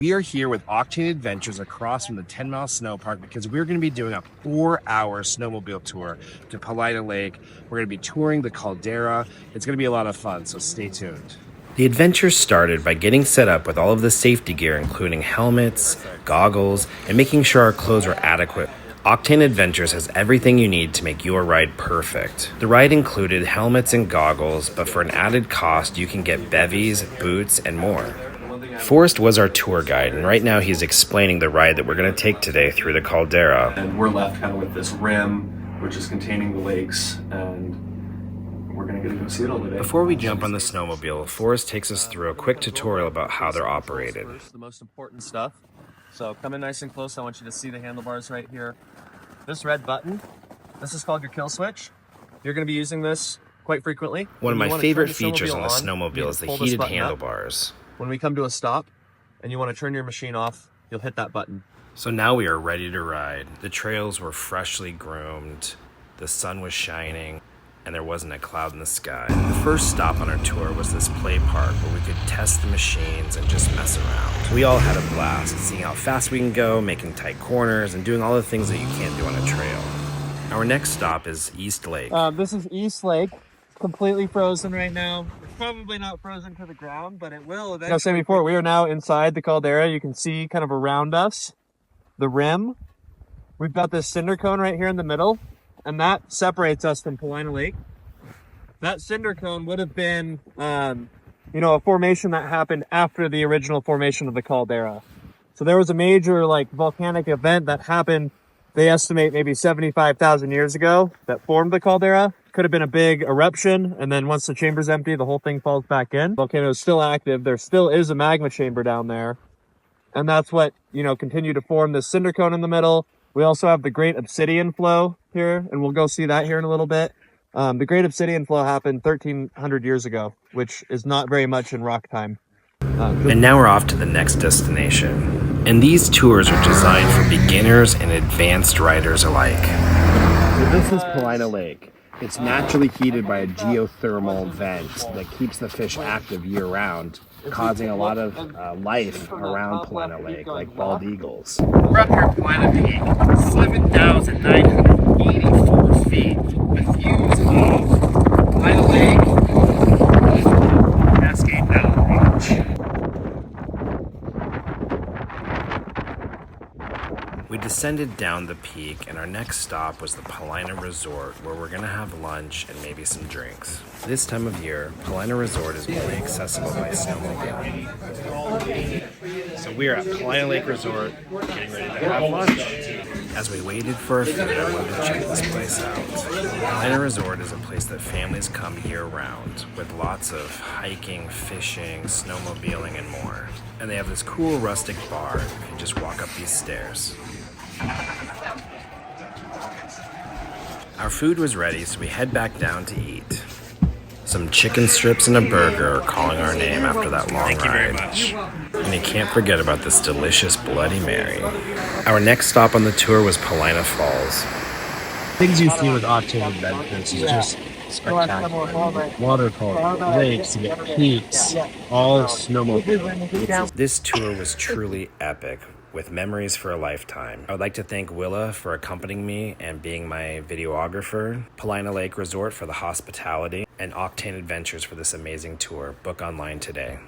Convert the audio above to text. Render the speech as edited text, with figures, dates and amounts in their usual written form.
We are here with Octane Adventures across from the 10-mile snow park because we're going to be doing a 4-hour snowmobile tour to Paulina Lake. We're going to be touring the Caldera. It's going to be a lot of fun, so stay tuned. The adventure started by getting set up with all of the safety gear, including helmets, goggles, and making sure our clothes were adequate. Octane Adventures has everything you need to make your ride perfect. The ride included helmets and goggles, but for an added cost, you can get bevies, boots, and more. Forrest was our tour guide, and right now he's explaining the ride that we're going to take today through the Caldera. And we're left kind of with this rim, which is containing the lakes, and we're going to get to go see it all today. Before we jump on the snowmobile, Forrest takes us through a quick tutorial about how they're operated. This is the most important stuff. So come in nice and close. I want you to see the handlebars right here. This red button, this is called your kill switch. You're going to be using this quite frequently. One of my favorite features on the snowmobile is the heated handlebars. When we come to a stop and you want to turn your machine off, you'll hit that button. So now we are ready to ride. The trails were freshly groomed, the sun was shining, and there wasn't a cloud in the sky. The first stop on our tour was this play park where we could test the machines and just mess around. We all had a blast, seeing how fast we can go, making tight corners, and doing all the things that you can't do on a trail. Our next stop is East Lake. This is East Lake. It's completely frozen right now. It's probably not frozen to the ground, but it will eventually. Like I was saying before, we are now inside the Caldera. You can see kind of around us the rim. We've got this cinder cone right here in the middle, and that separates us from Paulina Lake. That cinder cone would have been, a formation that happened after the original formation of the Caldera. So there was a major volcanic event that happened. They estimate maybe 75,000 years ago that formed the Caldera. Could have been a big eruption, and then once the chamber's empty, the whole thing falls back in. The volcano is still active. There still is a magma chamber down there, and that's what continued to form this cinder cone in the middle. We also have the Great Obsidian Flow here, and we'll go see that here in a little bit. The Great Obsidian Flow happened 1,300 years ago, which is not very much in rock time. And now we're off to the next destination. And these tours are designed for beginners and advanced riders alike. So this is Paulina Lake. It's naturally heated by a geothermal vent that keeps the fish active year-round, causing a lot of life around Paulina Lake, like bald eagles. We're up here at Paulina Peak, 7,984 feet, with views of Paulina Lake, Cascade Mountain Range. We descended down the peak, and our next stop was the Paulina Resort, where we're going to have lunch and maybe some drinks. This time of year, Paulina Resort is only accessible by snowmobile. So we are at Paulina Lake Resort, getting ready to have lunch. As we waited for our food, I wanted to check this place out. Paulina Resort is a place that families come year-round, with lots of hiking, fishing, snowmobiling, and more. And they have this cool rustic bar if you just walk up these stairs. Our food was ready, so we head back down to eat. Some chicken strips and a burger are calling our name after that long ride. Thank you very much. And you can't forget about this delicious Bloody Mary. Our next stop on the tour was Paulina Falls. Things you see with Octane Adventures is just spectacular. Waterfalls, lakes, you get peaks, all snowmobile. This tour was truly epic, with memories for a lifetime. I would like to thank Willa for accompanying me and being my videographer, Paulina Lake Resort for the hospitality, and Octane Adventures for this amazing tour. Book online today.